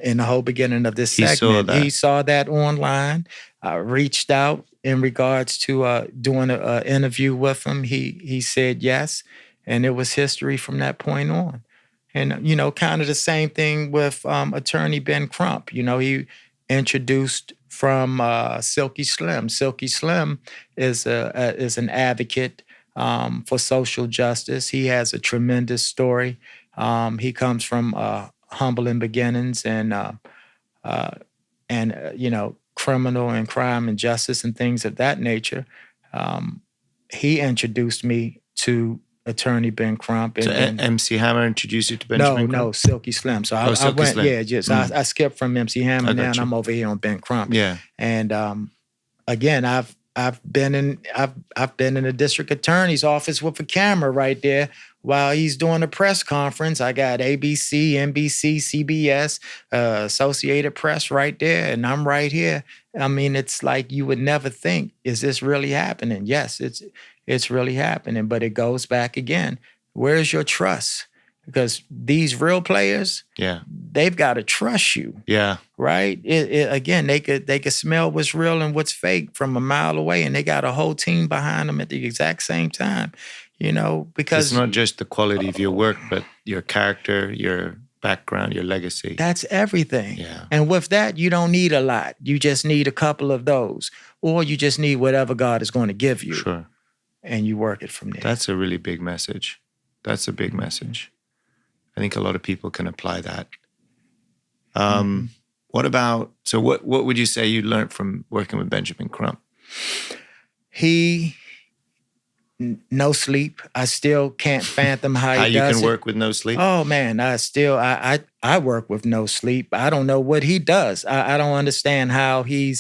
in the whole beginning of this segment. Saw that. He saw that online. I reached out in regards to doing an interview with him. He said yes, and it was history from that point on. And, you know, kind of the same thing with attorney Ben Crump. You know, he introduced from Silky Slim. Silky Slim is an advocate for social justice. He has a tremendous story. He comes from humble beginnings and you know, criminal and crime and justice and things of that nature. He introduced me to attorney Ben Crump. And, So MC Hammer introduced you to Benjamin Crump? No, Silky Slim. So I Silky went, Slim. yeah, just I skipped from MC Hammer I now, got and you. I'm over here on Ben Crump. Yeah. And again, I've been in the district attorney's office with a camera right there while he's doing a press conference. I got ABC, NBC, CBS, Associated Press right there, and I'm right here. I mean, it's like you would never think, is this really happening? Yes, it's really happening, but it goes back again. Where's your trust? Because these real players, Yeah. they've got to trust you. Yeah. Right? Again, they could smell what's real and what's fake from a mile away, and they got a whole team behind them at the exact same time. You know, because It's not just the quality of your work, but your character, your background, your legacy. that's everything. Yeah. And with that, you don't need a lot. You just need a couple of those, or you just need whatever God is going to give you, Sure. and you work it from there. That's a really big message. That's a big message. I think a lot of people can apply that. What about, so what would you say you learned from working with Benjamin Crump? No sleep. I still can't fathom how How he you does can it. work with no sleep? Oh man, I work with no sleep. I don't know what he does. I don't understand how he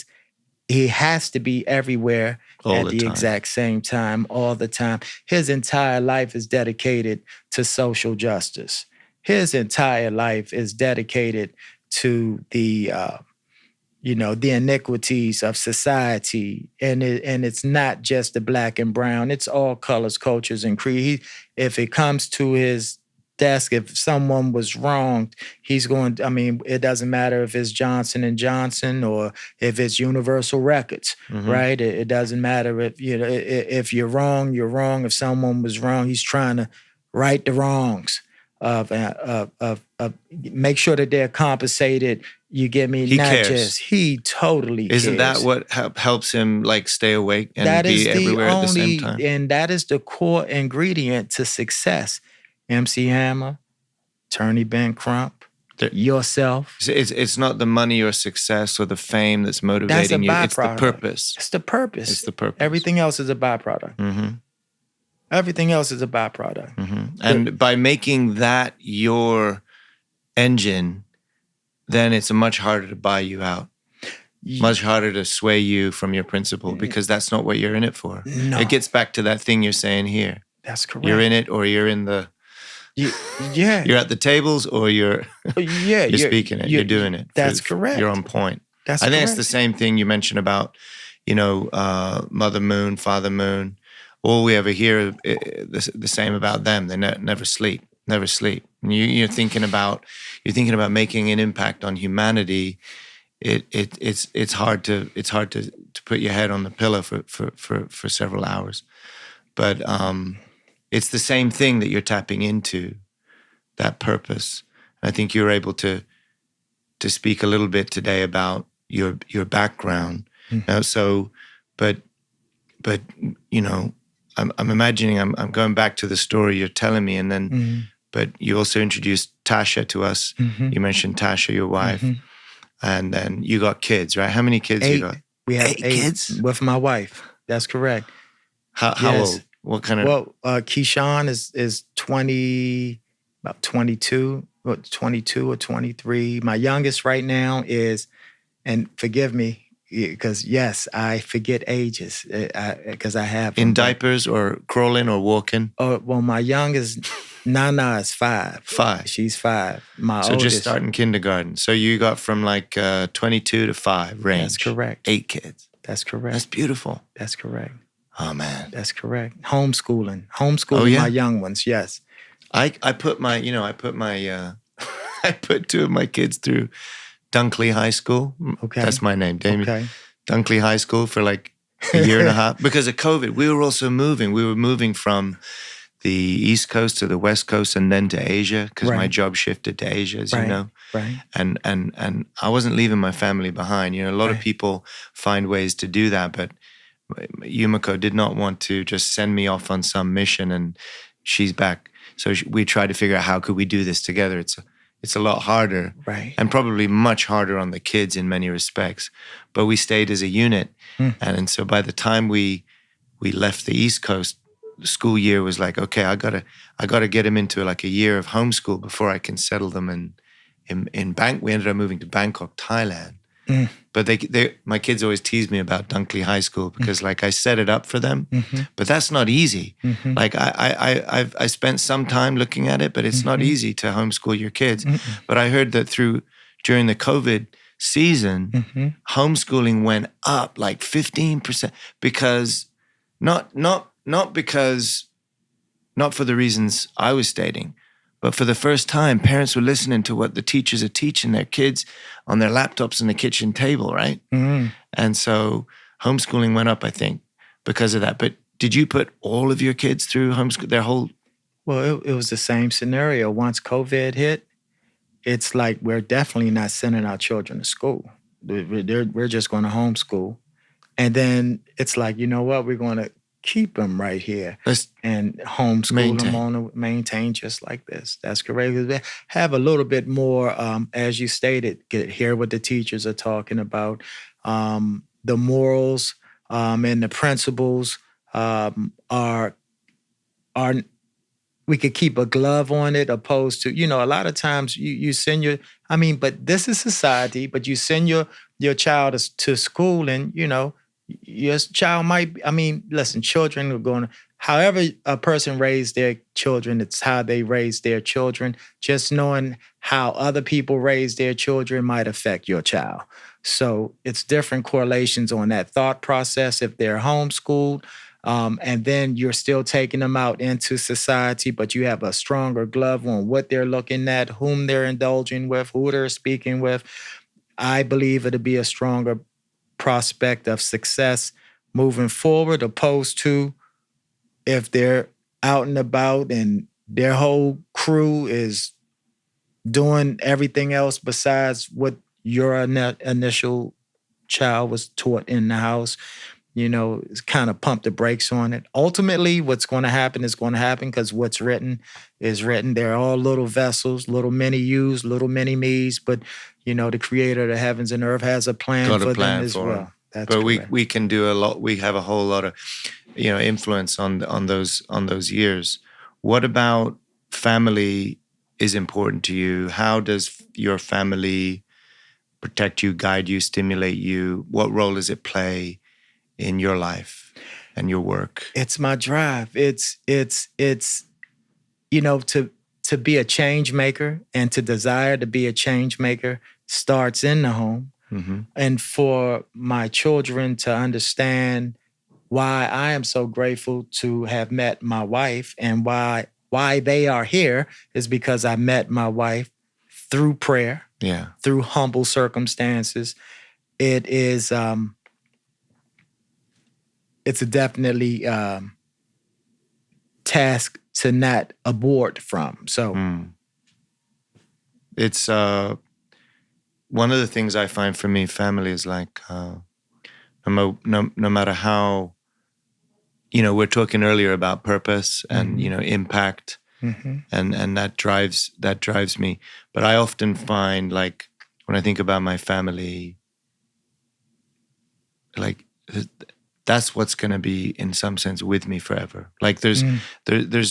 has to be everywhere All at the the time. exact same time, all the time. His entire life is dedicated to social justice. His entire life is dedicated to the the iniquities of society, and it's not just the black and brown. It's all colors, cultures, and creed. If it comes to his desk, if someone was wronged, he's going. I mean, it doesn't matter if it's Johnson and Johnson or if it's Universal Records, right? It doesn't matter if if you're wrong, you're wrong. If someone was wrong, he's trying to right the wrongs of make sure that they're compensated. You get me? He Not cares. just he totally Isn't that cares. what helps him like stay awake and That be is everywhere the at the same only, time? and that is the core ingredient to success. MC Hammer, attorney Ben Crump, There- yourself. It's not the money or success or the fame that's That's a motivating you. It's the byproduct. purpose. It's the purpose. It's the purpose. Everything else is a byproduct. Mm-hmm. Everything else is a byproduct. Mm-hmm. And by making that your engine, then it's much harder to buy you out. Much harder to sway you from your principle because that's not what you're in it for. No. It gets back to that thing you're saying here. That's correct. You're in it or you're in the, Yeah. you're at the tables or you're Yeah. you're speaking it. You're doing it. That's correct. You're on point. That's I think correct. it's the same thing you mentioned about, Mother Moon, Father Moon. All we ever hear the same about them. They never sleep, never sleep. And you're thinking about making an impact on humanity. It's hard to put your head on the pillow for several hours, but it's the same thing that you're tapping into, that purpose. And I think you're able to speak a little bit today about your background. But I'm imagining I'm going back to the story you're telling me, and then but you also introduced Tasha to us. You mentioned Tasha, your wife, and then you got kids, right? How many kids 8. you got? We have 8 8 kids? with my wife. That's correct. How Yes. old? What kind of? Well, Keyshawn is 20, about 22 or 23. My youngest right now is, and forgive me, because yes, I forget ages because I have In them, but- diapers or crawling or walking? Oh, well, my youngest Nana is 5. 5. She's 5. My So oldest. just starting kindergarten. So you got from like 22 to 5 range. That's correct. 8 kids. That's correct. That's beautiful. That's correct. Oh man. That's correct. Homeschooling Oh, yeah? my young ones. Yes. I put my I put 2 of my kids through Dunkley High School. Okay. That's my name, Damien. Okay. Dunkley High School for like a year and a half because of COVID. We were also moving. We were moving from the East Coast to the West Coast and then to Asia because my Right. job shifted to Asia, as you Right. know. Right. And I wasn't leaving my family behind. You know, a lot of Right. people find ways to do that, but Yumiko did not want to just send me off on some mission and she's back. So we tried to figure out how could we do this together. It's a lot harder, Right. and probably much harder on the kids in many respects. But we stayed as a unit, and so by the time we left the East Coast, the school year was like, okay, I gotta get them into like a year of homeschool before I can settle them in Bangkok. We ended up moving to Bangkok, Thailand. But my kids always tease me about Dunkley High School because like I set it up for them, but that's not easy. Like I spent some time looking at it, but it's not easy to homeschool your kids. But I heard that during the COVID season, homeschooling went up like 15% because not for the reasons I was stating, but for the first time, parents were listening to what the teachers are teaching their kids on their laptops on the kitchen table, right? And so homeschooling went up, I think, because of that. But did you put all of your kids through homeschool, their whole? Well, it was the same scenario. Once COVID hit, it's like we're definitely not sending our children to school. We're just going to homeschool. And then it's like, you know what? We're going to keep them right here and homeschool them maintain just like this. That's correct. We have a little bit more, as you stated, hear what the teachers are talking about. The morals and the principles are we could keep a glove on it opposed to, a lot of times you send but this is society, but you send your child to school and, your child might, listen, children are going to, however a person raised their children, it's how they raise their children. Just knowing how other people raise their children might affect your child. So it's different correlations on that thought process if they're homeschooled. And then you're still taking them out into society, but you have a stronger glove on what they're looking at, whom they're indulging with, who they're speaking with. I believe it'll be a stronger prospect of success moving forward, opposed to if they're out and about and their whole crew is doing everything else besides what your initial child was taught in the house. It's kind of pump the brakes on it. Ultimately, what's going to happen is going to happen because what's written is written. They're all little vessels, little mini yous, little mini me's, but the creator of the heavens and earth has a plan for them as well. That's but correct. we can do a lot. We have a whole lot of, influence on those years. What about family is important to you? How does your family protect you, guide you, stimulate you? What role does it play in your life and your work? It's my drive. It's to be a change maker and to desire to be a change maker starts in the home. Mm-hmm. And for my children to understand why I am so grateful to have met my wife and why they are here is because I met my wife through prayer, through humble circumstances. It is it's a definitely task to not abort from. So it's one of the things I find for me, family is like no matter how, we're talking earlier about purpose and impact, and that drives me. But I often find, like, when I think about my family, like that's what's going to be in some sense with me forever. Like there's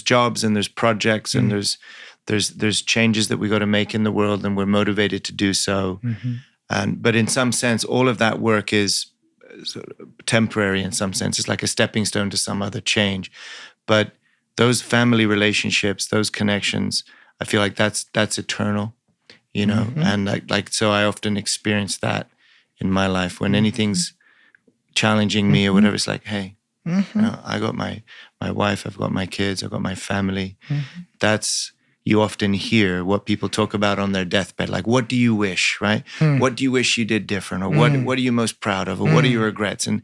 jobs and there's projects and there's changes that we got to make in the world and we're motivated to do so. But in some sense, all of that work is sort of temporary in some sense. It's like a stepping stone to some other change. But those family relationships, those connections, I feel like that's eternal, you know. And like so I often experience that in my life when anything's challenging me or whatever. It's like, hey, you know, I got my wife, I've got my kids, I've got my family. That's, you often hear what people talk about on their deathbed. Like, what do you wish, right? What do you wish you did different? Or what are you most proud of? Or what are your regrets? And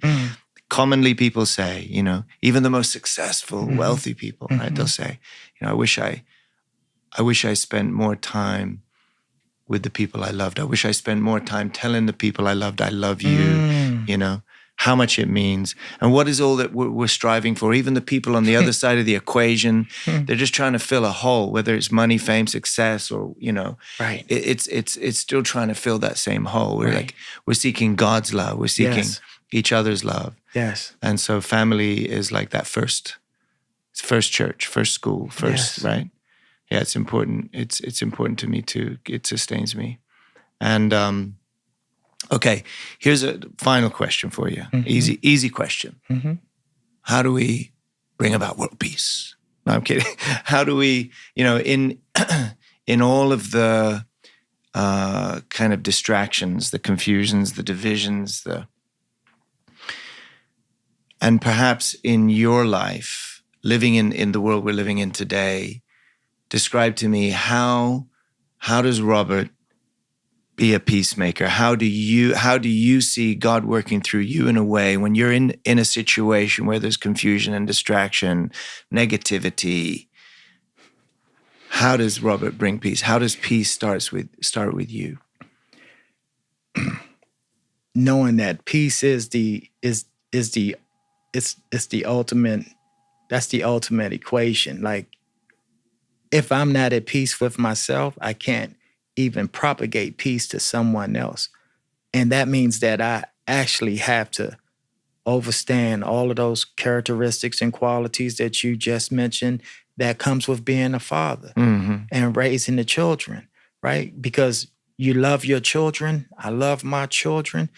commonly people say, you know, even the most successful, wealthy people, right? They'll say, you know, I wish I spent more time with the people I loved. I wish I spent more time telling the people I loved, I love you, you know, how much it means. And what is all that we're striving for? Even the people on the other side of the equation, they're just trying to fill a hole, whether it's money, fame, success, or, you know, Right. It's still trying to fill that same hole. We're like, we're seeking God's love. We're seeking each other's love. Yes. And so family is like that first church, first school, right? Yeah, it's important. It's important to me too. It sustains me. And okay, here's a final question for you. Easy question. How do we bring about world peace? No, I'm kidding. How do we, you know, in all of the kind of distractions, the confusions, the divisions, and perhaps in your life, living in the world we're living in today, describe to me how does Robert be a peacemaker? How do you see God working through you in a way when you're in a situation where there's confusion and distraction, negativity? How does Robert bring peace? How does peace start with you? Knowing that peace is the ultimate, that's the ultimate equation. Like, if I'm not at peace with myself, I can't even propagate peace to someone else. And that means that I actually have to overstand all of those characteristics and qualities that you just mentioned that comes with being a father and raising the children, right? Because you love your children, I love my children,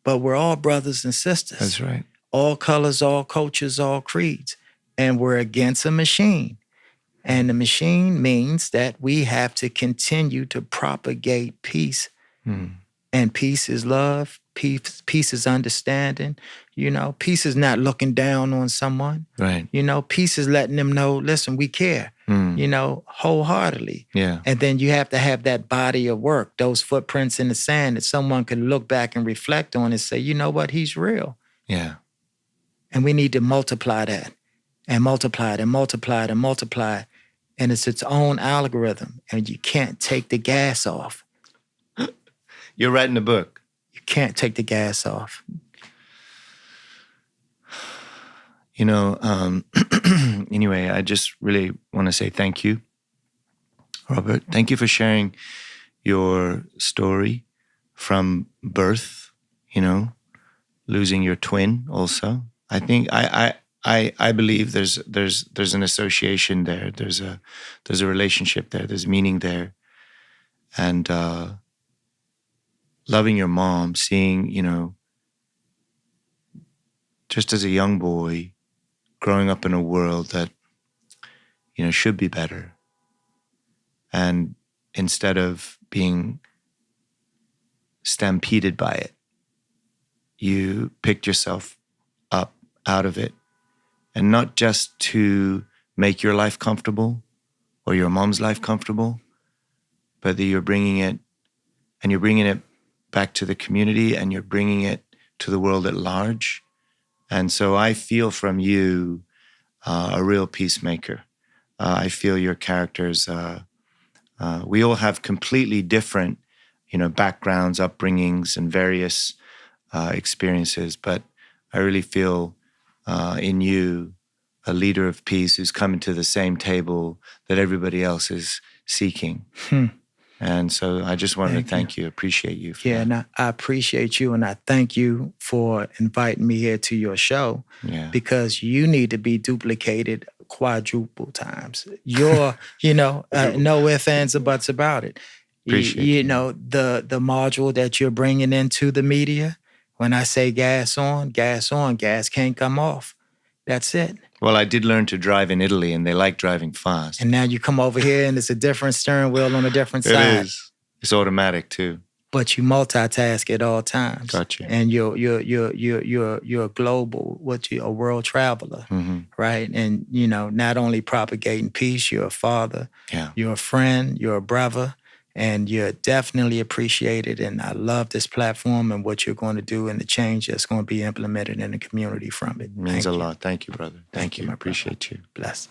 but we're all brothers and sisters. That's right. All colors, all cultures, all creeds. And we're against a machine. And the machine means that we have to continue to propagate peace. And peace is love. Peace is understanding. You know, peace is not looking down on someone. Right. You know, peace is letting them know, listen, we care, you know, wholeheartedly. Yeah. And then you have to have that body of work, those footprints in the sand that someone can look back and reflect on and say, you know what, he's real. Yeah. And we need to multiply that and multiply it and multiply it and multiply it. And it's its own algorithm. And you can't take the gas off. You're writing a book. You can't take the gas off. You know, anyway, I just really want to say thank you, Robert. Thank you for sharing your story from birth, you know, losing your twin also. I think I believe there's an association there. There's a relationship there. There's meaning there. And loving your mom, seeing, you know, just as a young boy, growing up in a world that, you know, should be better. And instead of being stampeded by it, you picked yourself up out of it. And not just to make your life comfortable or your mom's life comfortable, but that you're bringing it back to the community and you're bringing it to the world at large. And so I feel from you a real peacemaker. I feel your characters, we all have completely different, you know, backgrounds, upbringings, and various experiences, but I really feel in you a leader of peace who's coming to the same table that everybody else is seeking. And so I just wanted to thank you, appreciate you. For that. And I appreciate you, and I thank you for inviting me here to your show. Yeah. Because you need to be duplicated quadruple times. You're, you know, no ifs, ands, or buts about it. Appreciate You you. know, the module that you're bringing into the media, when I say gas on, gas can't come off. That's it. Well, I did learn to drive in Italy, and they like driving fast. And now you come over here and it's a different steering wheel on a different It side. is. It's automatic too. But you multitask at all times. Gotcha. And you're a global, a world traveler, right? And you know, not only propagating peace, you're a father, Yeah. you're a friend, you're a brother, and you're definitely appreciated. And I love this platform and what you're going to do and the change that's going to be implemented in the community from it. It means a lot. Thank you, brother. Thank you. my I appreciate brother. you. Bless.